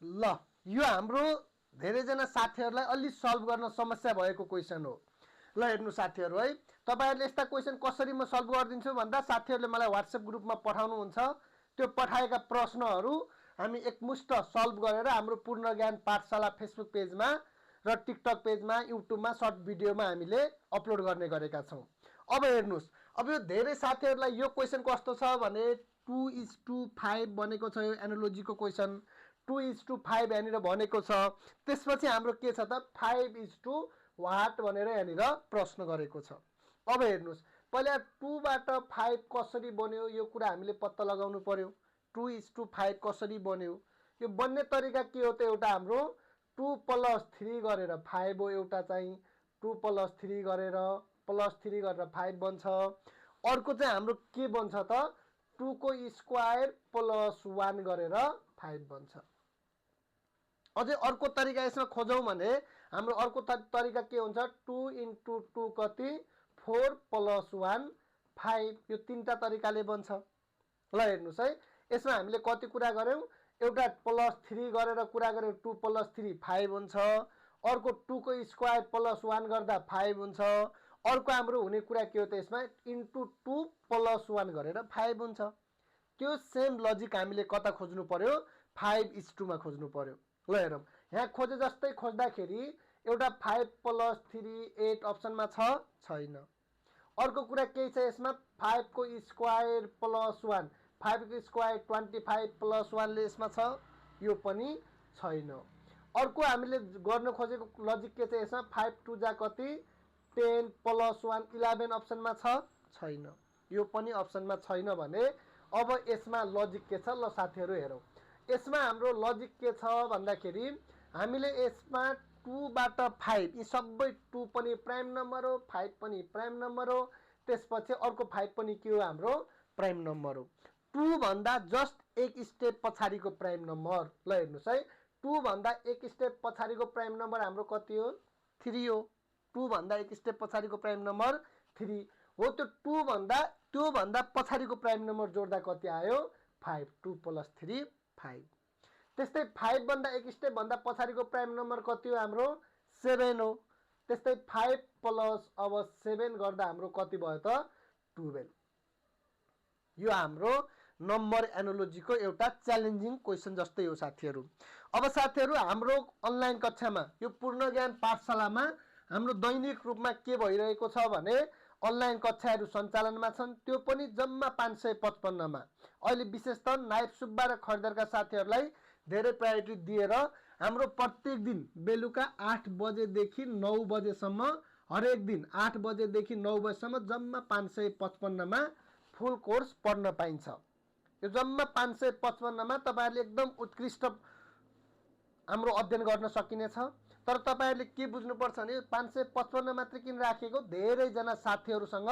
ल यो हाम्रो धेरैजना साथीहरूलाई अलि सल्भ गर्न समस्या भएको क्वेसन हो। ल हेर्नु साथीहरू है, तपाईहरुले यस्ता क्वेसन कसरी म सल्भ गरिदिन्छु भन्दा साथीहरूले मलाई व्हाट्सएप ग्रुपमा पठाउनुहुन्छ। त्यो पठाएका प्रश्नहरू हामी एकमुष्ट सल्भ गरेर हाम्रो पूर्ण ज्ञान पाठशाला फेसबुक पेजमा र टिकटक पेजमा युट्युबमा सर्ट भिडियोमा हामीले अपलोड गर्ने गरेका छौँ। अब हेर्नुस्, अब यो धेरै साथीहरूलाई यो क्वेसन कस्तो छ भने 2:5 भनेको छ। यो एनालोजीको क्वेसन 2:5 यहाँनिर भनेको छ। त्यसपछि हाम्रो के छ त 5:what भनेर यहाँनिर प्रश्न गरेको छ। अब हेर्नुस्, पहिला 2 बाट 5 कसरी बन्यो यो कुरा हामीले पत्ता लगाउनु पर्यो। 2:5 कसरी बन्यो, यो बन्ने तरिका के हो त एउटा हाम्रो 2 + 3 गरेर 5 हो। एउटा चाहिँ 2 + 3 गरेर +3 गरेर 5 बन्छ। अर्को चाहिँ हाम्रो के बन्छ त 2 को स्क्वायर + 1 गरेर 5 बन्छ। अझै अर्को तरिका यसमा खोजौँ भने हाम्रो अर्को तरिका के हुन्छ 2 × 2 कति 4 + 1 5। यो तीनटा तरिकाले बन्छ। ल हेर्नुस् है, यसमा हामीले कति कुरा गर्यौं, एउटा +3 गरेर कुरा गर्यौं 2 + 3 5 हुन्छ। अर्को 2 को स्क्वायर + 1 गर्दा 5 हुन्छ। अर्को हाम्रो हुने कुरा के हो त यसमा × 2 + 1 गरेर 5 हुन्छ। त्यो सेम लजिक हामीले कता खोज्नु पर्यो 5:2 मा खोज्नु पर्यो। ल हेरौँ, यहाँ खोजे जस्तै खोज्दाखेरि एउटा 5 + 3 8 अप्सनमा छैन। अर्को कुरा के छ यसमा 5 को स्क्वायर + 1 5 को स्क्वायर 25 + 1 ले यसमा छ, यो पनि छैन। अर्को हामीले गर्न खोजेको लजिक के छ यसमा 5 2 जा कति 10 + 1 11 अप्सनमा छैन, यो पनि अप्सनमा छैन भने अब यसमा लजिक के छ ल साथीहरू हेरौँ। यसमा हाम्रो लजिक के छ भन्दाखेरि हामीले यसमा 2 बाट 5 यी सबै 2 पनि प्राइम नम्बर हो, 5 पनि प्राइम नम्बर हो, त्यसपछि अर्को 5 पनि के हो हाम्रो प्राइम नम्बर हो। 2 भन्दा जस्ट एक स्टेप पछाडिको प्राइम नम्बर। ल हेर्नुस् है, 2 भन्दा एक स्टेप पछाडिको प्राइम नम्बर हाम्रो कति हो 3 हो। 2 भन्दा एक स्टेप पछाडिको प्राइम नम्बर 3 हो। त्यो भन्दा पछाडिको प्राइम नम्बर जोड्दा कति आयो 5। 2 + 3 5। त्यस्तै 5 भन्दा एक स्टेप भन्दा पछाडिको प्राइम नम्बर कति हो हाम्रो 7 हो। त्यस्तै 5 + अब 7 गर्दा हाम्रो कति भयो त 12। यो हाम्रो नम्बर एनालोजीको एउटा च्यालेन्जिङ क्वेसन जस्तै हो साथीहरू। अब साथीहरू हाम्रो अनलाइन कक्षामा यो पूर्ण ज्ञान पाठशालामा हाम्रो दैनिक रूपमा के भइरहेको छ भने अनलाइन कक्षाहरू सञ्चालनमा छन्, त्यो पनि जम्मा 555 मा। अहिले विशेषतः नायब सुब्बा र खरिदारका साथीहरूलाई धेरै प्रायोरिटी दिएर हाम्रो प्रत्येक दिन बेलुका 8 बजेदेखि 9 बजेसम्म, हरेक दिन 8 बजेदेखि 9 बजेसम्म जम्मा 555 मा फुल कोर्स पढ्न पाइन्छ। यो जम्मा 555 मा तपाईहरुले एकदम उत्कृष्ट हाम्रो अध्ययन गर्न सकिनेछ। तर तपाईहरुले के बुझ्नुपर्छ भने 555 मात्र किन राखेको, धेरैजना साथीहरुसँग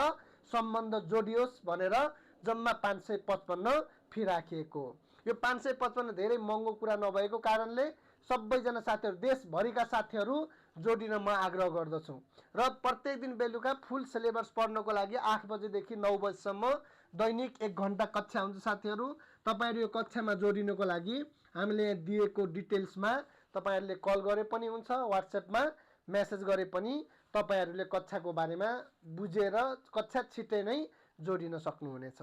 सम्बन्ध जोडियोस् भनेर जम्मा 555 फी राखिएको। यो 555 धेरै महँगो कुरा नभएको कारणले सबैजना साथीहरु, देशभरिका साथीहरु जोडिन म आग्रह गर्दछु। र प्रत्येक दिन बेलुका फुल सिलेबस पढ्नको लागि 8 बजेदेखि 9 बजेसम्म दैनिक 1 घण्टा कक्षा हुन्छ साथीहरु। तपाईहरु यो कक्षामा जोडिनको लागि हामीले यहाँ दिएको डिटेल्समा तपाईहरुले कल गरे पनि हुन्छ, व्हाट्सएपमा मेसेज गरे पनि तपाईहरुले कक्षाको बारेमा बुझेर कक्षा छिटै नै जोडिन सक्नुहुनेछ।